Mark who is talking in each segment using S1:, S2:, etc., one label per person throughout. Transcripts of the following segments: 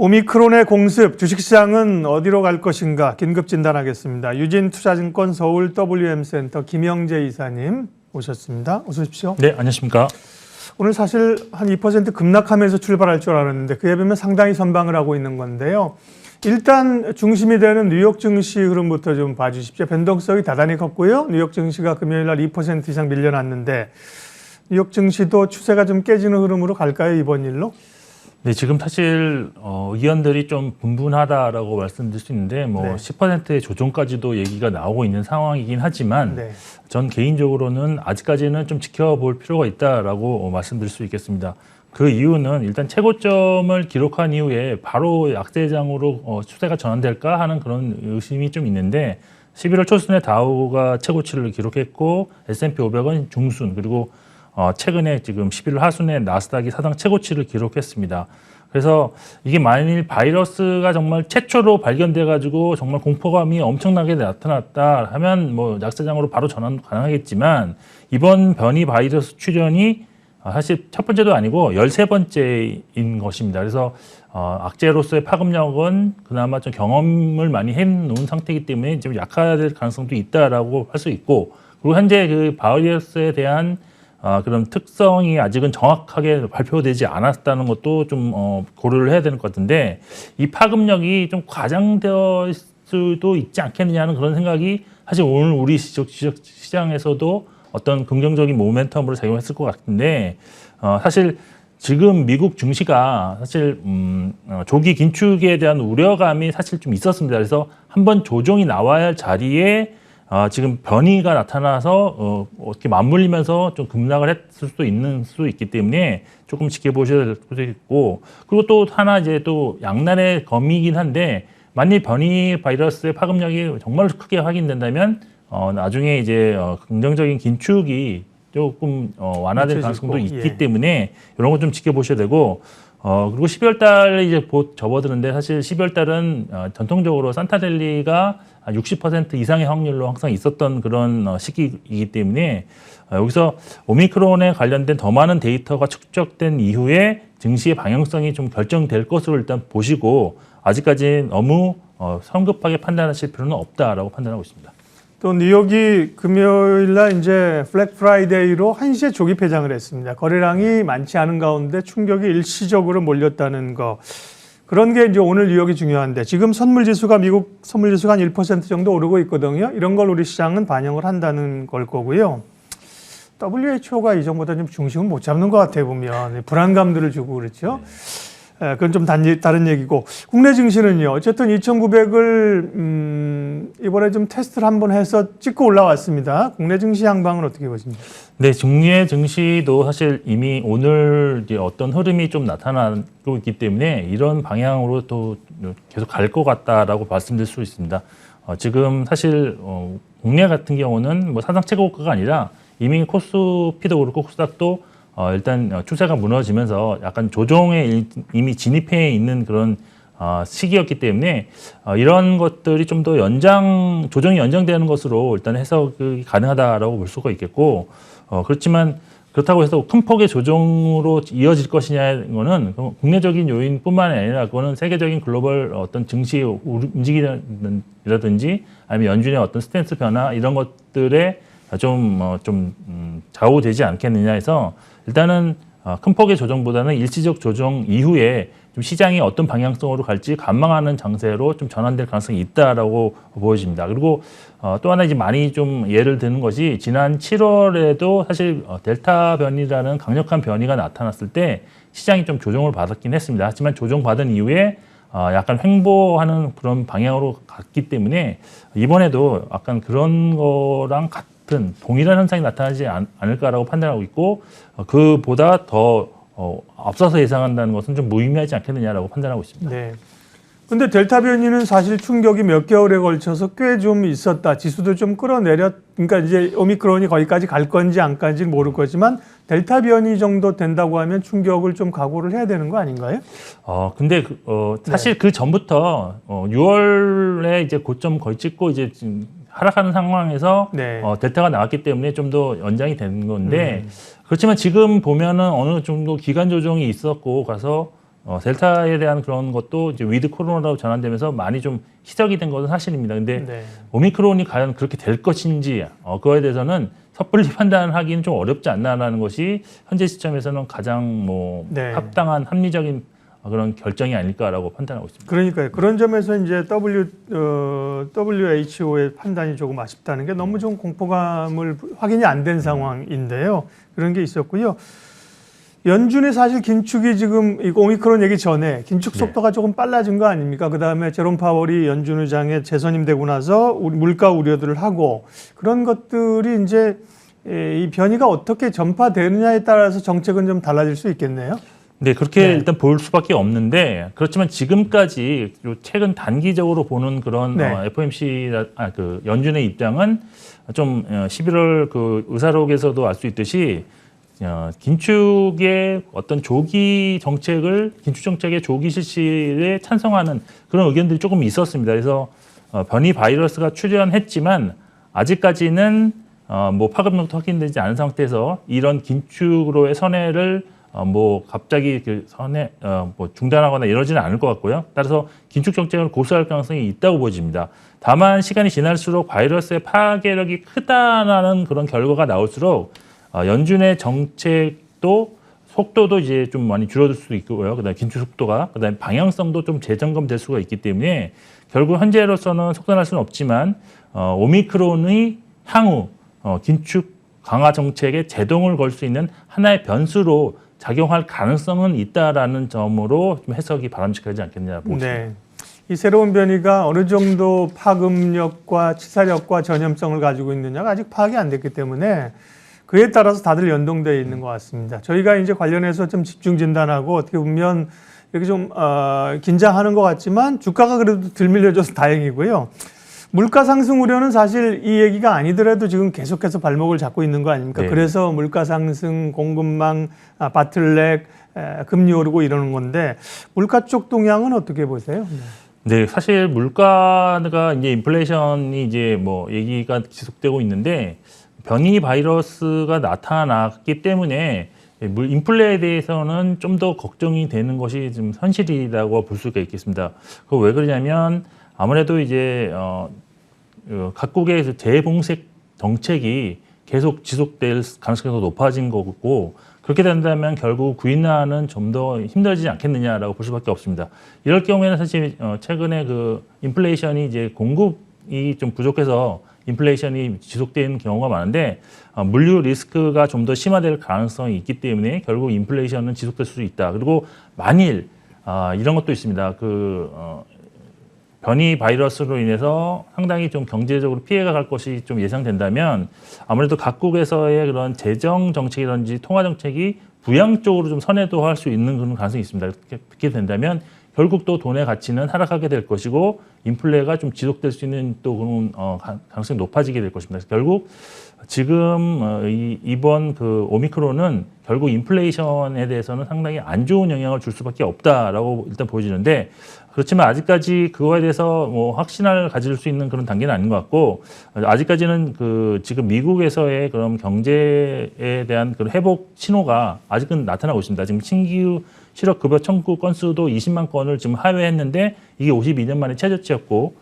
S1: 오미크론의 공습, 주식시장은 어디로 갈 것인가 긴급 진단하겠습니다. 유진투자증권 서울 WM센터 김영재 이사님 오셨습니다. 어서 오십시오.
S2: 네, 안녕하십니까.
S1: 오늘 사실 한 2% 급락하면서 출발할 줄 알았는데 그에 비하면 상당히 선방을 하고 있는 건데요. 일단 중심이 되는 뉴욕 증시 흐름부터 좀 봐주십시오. 변동성이 대단히 컸고요. 뉴욕 증시가 금요일 날 2% 이상 밀려났는데 뉴욕 증시도 추세가 좀 깨지는 흐름으로 갈까요, 이번 일로?
S2: 네, 지금 사실 의견들이 좀 분분하다라고 말씀드릴 수 있는데 뭐
S1: 네.
S2: 10%의 조정까지도 얘기가 나오고 있는 상황이긴 하지만
S1: 네.
S2: 전 개인적으로는 아직까지는 좀 지켜볼 필요가 있다라고 말씀드릴 수 있겠습니다. 그 이유는 일단 최고점을 기록한 이후에 바로 약세장으로 추세가 전환될까 하는 그런 의심이 좀 있는데 11월 초순에 다우가 최고치를 기록했고 S&P 500은 중순 그리고 최근에 지금 11월 하순에 나스닥이 사상 최고치를 기록했습니다. 그래서 이게 만일 바이러스가 정말 최초로 발견돼 가지고 정말 공포감이 엄청나게 나타났다 하면 뭐 약세장으로 바로 전환 가능하겠지만 이번 변이 바이러스 출현이 사실 첫 번째도 아니고 13번째인 것입니다. 그래서 악재로서의 파급력은 그나마 좀 경험을 많이 해놓은 상태이기 때문에 좀 약화될 가능성도 있다라고 할 수 있고 그리고 현재 그 바이러스에 대한 그런 특성이 아직은 정확하게 발표되지 않았다는 것도 좀 고려를 해야 되는 것 같은데 이 파급력이 좀 과장될 수도 있지 않겠느냐는 그런 생각이 사실 오늘 우리 시장에서도 어떤 긍정적인 모멘텀으로 작용했을 것 같은데 사실 지금 미국 증시가 사실 조기 긴축에 대한 우려감이 사실 좀 있었습니다. 그래서 한번 조정이 나와야 할 자리에 지금 변이가 나타나서 어떻게 맞물리면서 좀 급락을 했을 수도 있기 때문에 조금 지켜보셔야 될 수도 있고 그리고 또 하나 이제 또 양날의 검이긴 한데 만일 변이 바이러스의 파급력이 정말 크게 확인된다면 나중에 이제 긍정적인 긴축이 조금 완화될 가능성도 있기 때문에 이런 거 좀 지켜보셔야 되고 그리고 12월 달에 이제 곧 접어드는데 사실 12월 달은 전통적으로 산타랠리가 60% 이상의 확률로 항상 있었던 그런 시기이기 때문에 여기서 오미크론에 관련된 더 많은 데이터가 축적된 이후에 증시의 방향성이 좀 결정될 것으로 일단 보시고 아직까지 너무 성급하게 판단하실 필요는 없다라고 판단하고 있습니다.
S1: 또 뉴욕이 금요일 날 이제 블랙 프라이데이로 1시에 조기 폐장을 했습니다. 거래량이 많지 않은 가운데 충격이 일시적으로 몰렸다는 거. 그런 게 이제 오늘 뉴욕이 중요한데 지금 선물 지수가 미국 선물 지수가 한 1% 정도 오르고 있거든요. 이런 걸 우리 시장은 반영을 한다는 걸 거고요. WHO가 이전보다 좀 중심을 못 잡는 것 같아요, 보면. 불안감들을 주고 그렇죠. 그건 좀 다른 얘기고 국내 증시는요. 어쨌든 2,900을 이번에 좀 테스트를 한번 해서 찍고 올라왔습니다. 국내 증시 양방은 어떻게 보십니까?
S2: 네, 국내 증시도 사실 이미 오늘 이제 어떤 흐름이 좀 나타나고 있기 때문에 이런 방향으로 또 계속 갈 것 같다라고 말씀드릴 수 있습니다. 지금 사실 국내 같은 경우는 뭐 사상 최고가가 아니라 이미 코스피도 그렇고 코스닥도 일단 추세가 무너지면서 약간 조정에 이미 진입해 있는 그런 시기였기 때문에 이런 것들이 좀 더 조정이 연장되는 것으로 일단 해석이 가능하다라고 볼 수가 있겠고 그렇지만 그렇다고 해서 큰 폭의 조정으로 이어질 것이냐는 거는 국내적인 요인뿐만 아니라 그거는 세계적인 글로벌 어떤 증시 움직임이라든지 아니면 연준의 어떤 스탠스 변화 이런 것들에 좀 좌우되지 않겠느냐 해서 일단은 큰 폭의 조정보다는 일시적 조정 이후에 좀 시장이 어떤 방향성으로 갈지 관망하는 장세로 좀 전환될 가능성이 있다라고 보여집니다. 그리고 또 하나 이제 많이 좀 예를 드는 것이 지난 7월에도 사실 델타 변이라는 강력한 변이가 나타났을 때 시장이 좀 조정을 받았긴 했습니다. 하지만 조정받은 이후에 약간 횡보하는 그런 방향으로 갔기 때문에 이번에도 약간 그런 거랑 동일한 현상이 나타나지 않을까라고 판단하고 있고 그보다 더 앞서서 예상한다는 것은 좀 무의미하지 않겠느냐라고 판단하고 있습니다.
S1: 네. 근데 델타 변이는 사실 충격이 몇 개월에 걸쳐서 꽤 좀 있었다. 지수도 좀 그러니까 이제 오미크론이 거기까지 갈 건지 안 갈지는 모를 거지만 델타 변이 정도 된다고 하면 충격을 좀 각오를 해야 되는 거 아닌가요?
S2: 근데 사실 그 전부터 6월에 이제 고점 거의 찍고 이제 지금 하락하는 상황에서
S1: 네.
S2: 델타가 나왔기 때문에 좀 더 연장이 되는 건데 그렇지만 지금 보면은 어느 정도 기간 조정이 있었고 가서 델타에 대한 그런 것도 이제 위드 코로나로 전환되면서 많이 좀 희석이 된 것은 사실입니다. 근데
S1: 네.
S2: 오미크론이 과연 그렇게 될 것인지 그거에 대해서는 섣불리 판단하기는 좀 어렵지 않나라는 것이 현재 시점에서는 가장
S1: 네.
S2: 합당한 합리적인 그런 결정이 아닐까라고 판단하고 있습니다.
S1: 그러니까요. 그런 점에서 이제 WHO의 판단이 조금 아쉽다는 게 너무 좀 공포감을 확인이 안 된 상황인데요. 그런 게 있었고요. 연준이 사실 긴축이 지금 이 오미크론 얘기 전에 긴축 속도가 조금 빨라진 거 아닙니까? 그다음에 제롬 파월이 연준 의장에 재선임되고 나서 물가 우려들을 하고 그런 것들이 이제 이 변이가 어떻게 전파되느냐에 따라서 정책은 좀 달라질 수 있겠네요.
S2: 네, 그렇게
S1: 네.
S2: 일단 볼 수밖에 없는데 그렇지만 지금까지 최근 단기적으로 보는 그런
S1: 네.
S2: FOMC 그 연준의 입장은 좀 11월 그 의사록에서도 알 수 있듯이 긴축의 어떤 조기 정책을 긴축 정책의 조기 실시에 찬성하는 그런 의견들이 조금 있었습니다. 그래서 변이 바이러스가 출현했지만 아직까지는 파급력도 확인되지 않은 상태에서 이런 긴축으로의 선회를 갑자기 그 선회 중단하거나 이러지는 않을 것 같고요. 따라서 긴축 정책을 고수할 가능성이 있다고 보여집니다. 다만 시간이 지날수록 바이러스의 파괴력이 크다라는 그런 결과가 나올수록 연준의 정책도 속도도 이제 좀 많이 줄어들 수도 있고요. 그다음에 긴축 속도가, 그다음에 방향성도 좀 재점검될 수가 있기 때문에 결국 현재로서는 속단할 수는 없지만 오미크론의 향후 긴축 강화 정책에 제동을 걸 수 있는 하나의 변수로 작용할 가능성은 있다라는 점으로 좀 해석이 바람직하지 않겠냐 보고 있습니다.
S1: 네. 이 새로운 변이가 어느 정도 파급력과 치사력과 전염성을 가지고 있느냐가 아직 파악이 안 됐기 때문에 그에 따라서 다들 연동되어 있는 것 같습니다. 저희가 이제 관련해서 좀 집중 진단하고 어떻게 보면 이렇게 좀 긴장하는 것 같지만 주가가 그래도 덜 밀려줘서 다행이고요. 물가 상승 우려는 사실 이 얘기가 아니더라도 지금 계속해서 발목을 잡고 있는 거 아닙니까?
S2: 네. 그래서
S1: 그래서 물가 상승, 공급망, 바틀렉, 금리 오르고 이러는 건데 물가 쪽 동향은 어떻게 보세요?
S2: 네, 사실 물가가 이제 인플레이션이 이제 얘기가 지속되고 있는데 변이 바이러스가 나타났기 때문에 인플레에 대해서는 좀 더 걱정이 되는 것이 좀 현실이라고 볼 수가 있겠습니다. 그거 왜 그러냐면 아무래도 이제 각국의 재봉쇄 정책이 계속 지속될 가능성이 더 높아진 거고 그렇게 된다면 결국 구인난은 좀 더 힘들어지지 않겠느냐라고 볼 수밖에 없습니다. 이럴 경우에는 사실 최근에 그 인플레이션이 이제 공급이 좀 부족해서 인플레이션이 지속되는 경우가 많은데 물류 리스크가 좀 더 심화될 가능성이 있기 때문에 결국 인플레이션은 지속될 수 있다. 그리고 만일 이런 것도 있습니다. 변이 바이러스로 인해서 상당히 좀 경제적으로 피해가 갈 것이 좀 예상된다면 아무래도 각국에서의 그런 재정 정책이라든지 통화 정책이 부양 쪽으로 좀 선회도 할 수 있는 그런 가능성이 있습니다. 그렇게 된다면 결국 또 돈의 가치는 하락하게 될 것이고 인플레가 좀 지속될 수 있는 또 그런 가능성이 높아지게 될 것입니다. 그래서 결국 지금 이번 그 오미크론은 결국 인플레이션에 대해서는 상당히 안 좋은 영향을 줄 수밖에 없다라고 일단 보여지는데 그렇지만 아직까지 그거에 대해서 확신을 가질 수 있는 그런 단계는 아닌 것 같고 아직까지는 그 지금 미국에서의 그런 경제에 대한 그런 회복 신호가 아직은 나타나고 있습니다. 지금 신규 실업급여 청구 건수도 20만 건을 지금 하회했는데 이게 52년 만에 최저치였고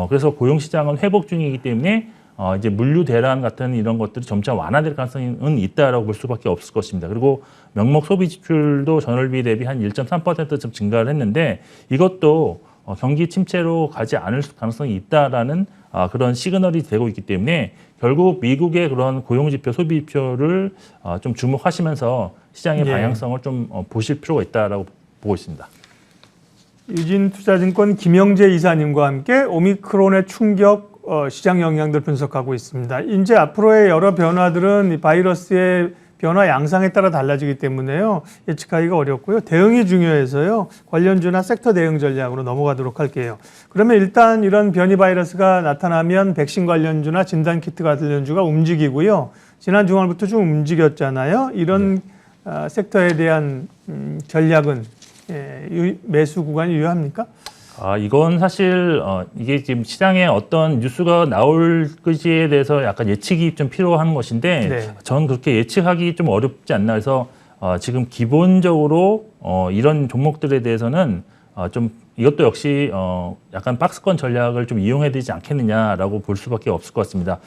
S2: 그래서 고용시장은 회복 중이기 때문에 이제 물류 대란 같은 이런 것들이 점차 완화될 가능성은 있다라고 볼 수밖에 없을 것입니다. 그리고 명목 소비 지출도 전월비 대비 한 1.3%좀 증가를 했는데 이것도 경기 침체로 가지 않을 가능성이 있다라는 그런 시그널이 되고 있기 때문에 결국 미국의 그런 고용지표, 소비지표를 좀 주목하시면서 시장의 방향성을 좀 보실 필요가 있다라고 보고 있습니다.
S1: 유진투자증권 김영재 이사님과 함께 오미크론의 충격, 시장 영향들 분석하고 있습니다. 이제 앞으로의 여러 변화들은 이 바이러스의 변화 양상에 따라 달라지기 때문에요. 예측하기가 어렵고요. 대응이 중요해서요. 관련주나 섹터 대응 전략으로 넘어가도록 할게요. 그러면 일단 이런 변이 바이러스가 나타나면 백신 관련주나 진단키트 관련주가 움직이고요. 지난 주말부터 좀 움직였잖아요. 이런 섹터에 대한 전략은 매수 구간이 유효합니까?
S2: 이건 사실 이게 지금 시장에 어떤 뉴스가 나올 것에 대해서 약간 예측이 좀 필요한 것인데
S1: 네.
S2: 저는 그렇게 예측하기 좀 어렵지 않나 해서 지금 기본적으로 이런 종목들에 대해서는 좀 이것도 역시 약간 박스권 전략을 좀 이용해야 되지 않겠느냐라고 볼 수밖에 없을 것 같습니다.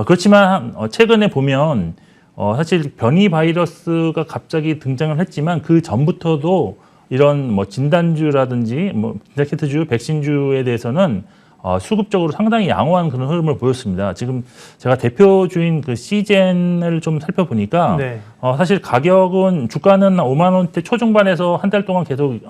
S2: 그렇지만 최근에 보면 사실 변이 바이러스가 갑자기 등장을 했지만 그 전부터도 이런 뭐 진단주라든지 뭐 진단키트주, 백신주에 대해서는 수급적으로 상당히 양호한 그런 흐름을 보였습니다. 지금 제가 대표주인 그 시젠을 좀 살펴보니까
S1: 네.
S2: 사실 가격은 주가는 5만 원대 초중반에서 한 달 동안 계속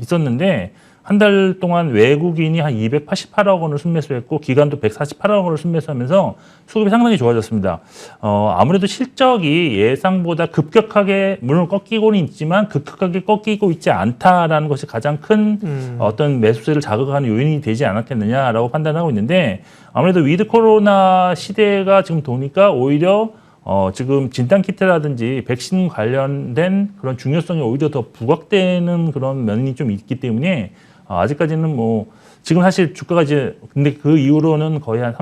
S2: 있었는데 한 달 동안 외국인이 한 288억 원을 순매수했고 기관도 148억 원을 순매수하면서 수급이 상당히 좋아졌습니다. 아무래도 실적이 예상보다 급격하게 물론 꺾이고는 있지만 급격하게 꺾이고 있지 않다라는 것이 가장 큰 어떤 매수세를 자극하는 요인이 되지 않았겠느냐라고 판단하고 있는데 아무래도 위드 코로나 시대가 지금 도니까 오히려 지금 진단키트라든지 백신 관련된 그런 중요성이 오히려 더 부각되는 그런 면이 좀 있기 때문에 아직까지는 뭐 지금 사실 주가가 이제 근데 그 이후로는 거의 한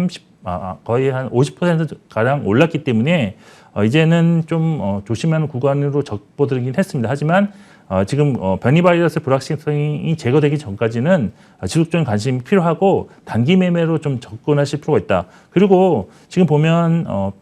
S2: 50% 가량 올랐기 때문에 이제는 좀 조심하는 구간으로 접어들긴 했습니다. 하지만 지금 변이 바이러스 불확실성이 제거되기 전까지는 지속적인 관심이 필요하고 단기 매매로 좀 접근하실 필요가 있다. 그리고 지금 보면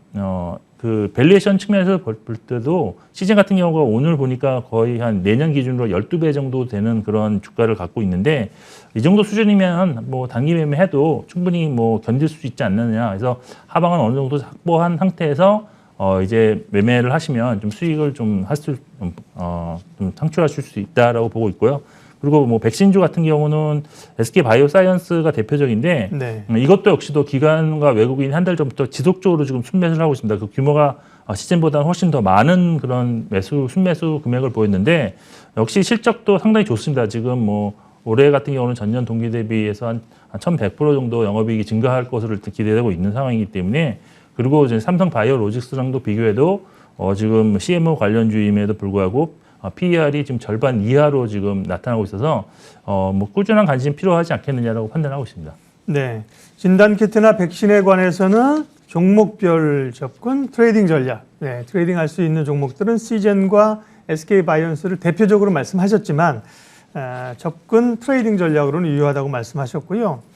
S2: 그 밸류에이션 측면에서 볼 때도 시즌 같은 경우가 오늘 보니까 거의 한 내년 기준으로 12배 정도 되는 그런 주가를 갖고 있는데 이 정도 수준이면 뭐 단기 매매해도 충분히 뭐 견딜 수 있지 않느냐. 그래서 하방은 어느 정도 확보한 상태에서 이제 매매를 하시면 좀 수익을 좀 좀 창출하실 수 있다라고 보고 있고요. 그리고 뭐 백신주 같은 경우는 SK 바이오사이언스가 대표적인데
S1: 네.
S2: 이것도 역시도 기관과 외국인이 한 달 전부터 지속적으로 지금 순매수를 하고 있습니다. 그 규모가 시즌보다는 훨씬 더 많은 그런 순매수 금액을 보였는데 역시 실적도 상당히 좋습니다. 지금 뭐 올해 같은 경우는 전년 동기 대비해서 한 1,100% 정도 영업이익이 증가할 것으로 기대되고 있는 상황이기 때문에 그리고 이제 삼성 바이오로직스랑도 비교해도 지금 CMO 관련주임에도 불구하고 PER이 지금 절반 이하로 지금 나타나고 있어서 뭐 꾸준한 관심이 필요하지 않겠느냐라고 판단하고 있습니다.
S1: 네. 진단키트나 백신에 관해서는 종목별 접근, 트레이딩 전략. 네. 트레이딩 할 수 있는 종목들은 시젠과 SK바이오언스를 대표적으로 말씀하셨지만 접근, 트레이딩 전략으로는 유효하다고 말씀하셨고요.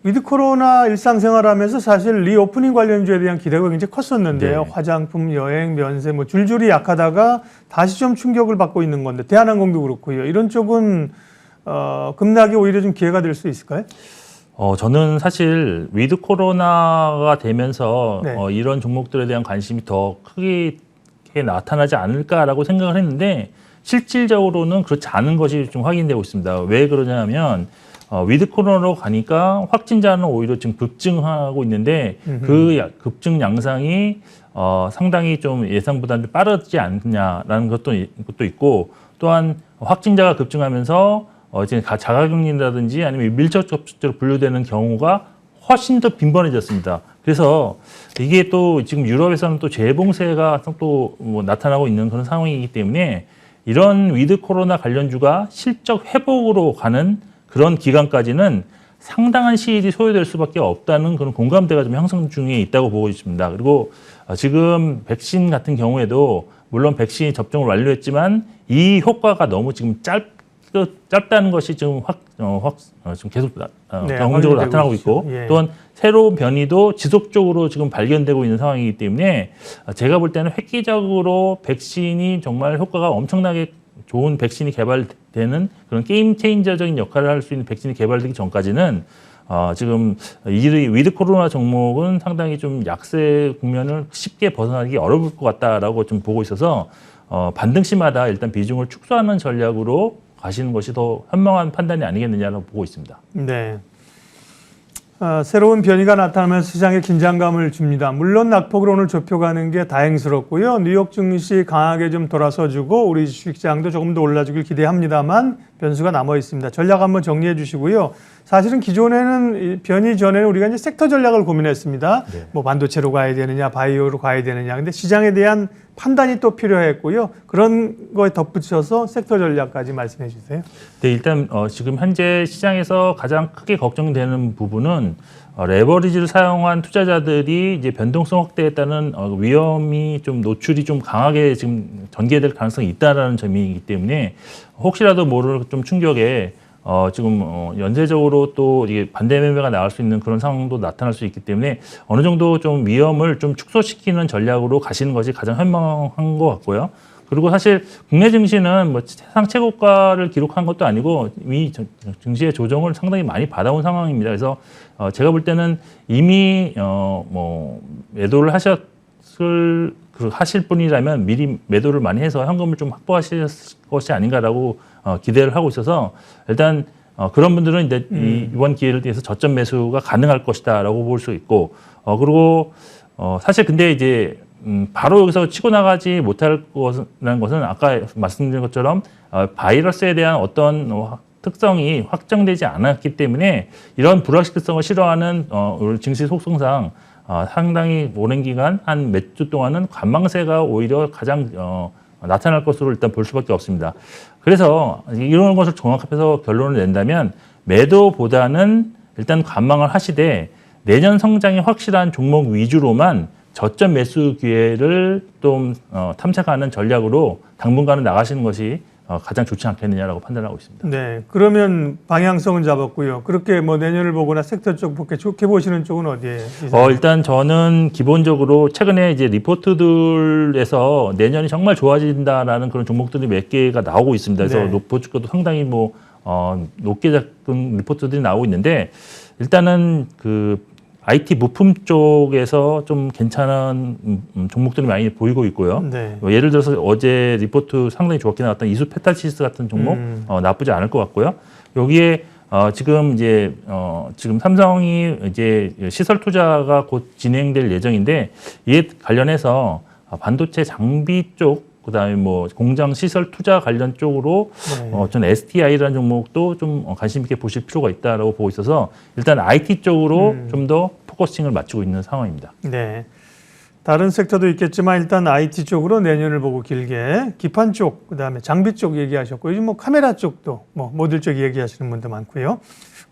S1: 위드 코로나 일상생활하면서 사실 리오프닝 관련주에 대한 기대가 굉장히 컸었는데요.
S2: 네.
S1: 화장품, 여행, 면세 뭐 줄줄이 약하다가 다시 좀 충격을 받고 있는 건데 대한항공도 그렇고요. 이런 쪽은 급락이 오히려 좀 기회가 될 수 있을까요?
S2: 저는 사실 위드 코로나가 되면서
S1: 네.
S2: 이런 종목들에 대한 관심이 더 크게 나타나지 않을까라고 생각을 했는데 실질적으로는 그렇지 않은 것이 좀 확인되고 있습니다. 왜 그러냐면 위드 코로나로 가니까 확진자는 오히려 지금 급증하고 있는데 그 급증 양상이 상당히 좀 예상보다는 빠르지 않느냐라는 것도 있고 또한 확진자가 급증하면서 이제 자가격리라든지 아니면 밀접 접촉자로 분류되는 경우가 훨씬 더 빈번해졌습니다. 그래서 이게 또 지금 유럽에서는 또 재봉세가 또 뭐 나타나고 있는 그런 상황이기 때문에 이런 위드 코로나 관련주가 실적 회복으로 가는 그런 기간까지는 상당한 시일이 소요될 수밖에 없다는 그런 공감대가 좀 형성 중에 있다고 보고 있습니다. 그리고 지금 백신 같은 경우에도 물론 백신 접종을 완료했지만 이 효과가 너무 지금 짧다는 것이 지금 지금 계속 경험적으로 나타나고 있고
S1: 예.
S2: 또한 새로운 변이도 지속적으로 지금 발견되고 있는 상황이기 때문에 제가 볼 때는 획기적으로 백신이 정말 효과가 엄청나게 좋은 백신이 개발되는 그런 게임 체인저적인 역할을 할 수 있는 백신이 개발되기 전까지는 지금 이 위드 코로나 종목은 상당히 좀 약세 국면을 쉽게 벗어나기 어려울 것 같다라고 좀 보고 있어서 반등시마다 일단 비중을 축소하는 전략으로 가시는 것이 더 현명한 판단이 아니겠느냐라고 보고 있습니다.
S1: 네. 새로운 변이가 나타나면서 시장에 긴장감을 줍니다. 물론 낙폭으로 오늘 좁혀가는 게 다행스럽고요. 뉴욕 증시 강하게 좀 돌아서주고 우리 주식시장도 조금 더 올라주길 기대합니다만 변수가 남아 있습니다. 전략 한번 정리해 주시고요. 사실은 기존에는 변이 전에는 우리가 이제 섹터 전략을 고민했습니다.
S2: 네.
S1: 뭐 반도체로 가야 되느냐, 바이오로 가야 되느냐. 근데 시장에 대한 판단이 또 필요했고요. 그런 거에 덧붙여서 섹터 전략까지 말씀해 주세요.
S2: 네, 일단 지금 현재 시장에서 가장 크게 걱정되는 부분은 레버리지를 사용한 투자자들이 이제 변동성 확대에 따른 위험이 좀 노출이 좀 강하게 지금 전개될 가능성이 있다라는 점이기 때문에 혹시라도 모를 좀 충격에 지금 연쇄적으로 또 이게 반대 매매가 나올 수 있는 그런 상황도 나타날 수 있기 때문에 어느 정도 좀 위험을 좀 축소시키는 전략으로 가시는 것이 가장 현명한 것 같고요. 그리고 사실 국내 증시는 뭐 세상 최고가를 기록한 것도 아니고 이 증시의 조정을 상당히 많이 받아온 상황입니다. 그래서 제가 볼 때는 이미 뭐 매도를 하실 분이라면 미리 매도를 많이 해서 현금을 좀 확보하실 것이 아닌가라고 기대를 하고 있어서 일단 그런 분들은 이제 이번 기회를 통해서 저점 매수가 가능할 것이다라고 볼 수 있고 그리고 사실 근데 이제 바로 여기서 치고 나가지 못할 것이라는 것은 아까 말씀드린 것처럼 바이러스에 대한 어떤 특성이 확정되지 않았기 때문에 이런 불확실성을 싫어하는 증시 속성상 상당히 오랜 기간 한 몇 주 동안은 관망세가 오히려 가장 나타날 것으로 일단 볼 수밖에 없습니다. 그래서 이런 것을 종합해서 결론을 낸다면 매도보다는 일단 관망을 하시되 내년 성장이 확실한 종목 위주로만 저점 매수 기회를 좀 탐색하는 전략으로 당분간은 나가시는 것이 가장 좋지 않겠느냐라고 판단하고 있습니다.
S1: 네, 그러면 방향성은 잡았고요. 그렇게 뭐 내년을 보거나 섹터 쪽 좋게 보시는 쪽은 어디에?
S2: 일단 저는 기본적으로 최근에 이제 리포트들에서 내년이 정말 좋아진다라는 그런 종목들이 몇 개가 나오고 있습니다. 그래서
S1: 네.
S2: 로포주가도 상당히 뭐 높게 잡은 리포트들이 나오고 있는데 일단은 그 IT 부품 쪽에서 좀 괜찮은 종목들이 많이 보이고 있고요.
S1: 네.
S2: 예를 들어서 어제 리포트 상당히 좋게 나왔던 이수페타시스 같은 종목 나쁘지 않을 것 같고요. 여기에 지금 이제 지금 삼성이 이제 시설 투자가 곧 진행될 예정인데 이에 관련해서 반도체 장비 쪽 그다음에 뭐 공장 시설 투자 관련 쪽으로 저는 STI라는 종목도 좀 관심 있게 보실 필요가 있다라고 보고 있어서 일단 IT 쪽으로 좀 더 포커싱을 맞추고 있는 상황입니다.
S1: 네. 다른 섹터도 있겠지만 일단 IT 쪽으로 내년을 보고 길게 기판 쪽, 그다음에 장비 쪽 얘기하셨고 요즘 뭐 카메라 쪽도 뭐 모듈 쪽 얘기하시는 분도 많고요.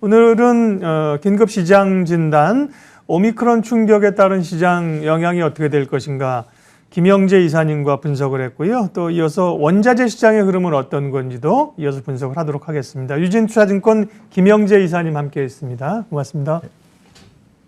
S1: 오늘은 긴급 시장 진단, 오미크론 충격에 따른 시장 영향이 어떻게 될 것인가 김영재 이사님과 분석을 했고요. 또 이어서 원자재 시장의 흐름은 어떤 건지도 이어서 분석을 하도록 하겠습니다. 유진투자증권 김영재 이사님 함께했습니다. 고맙습니다.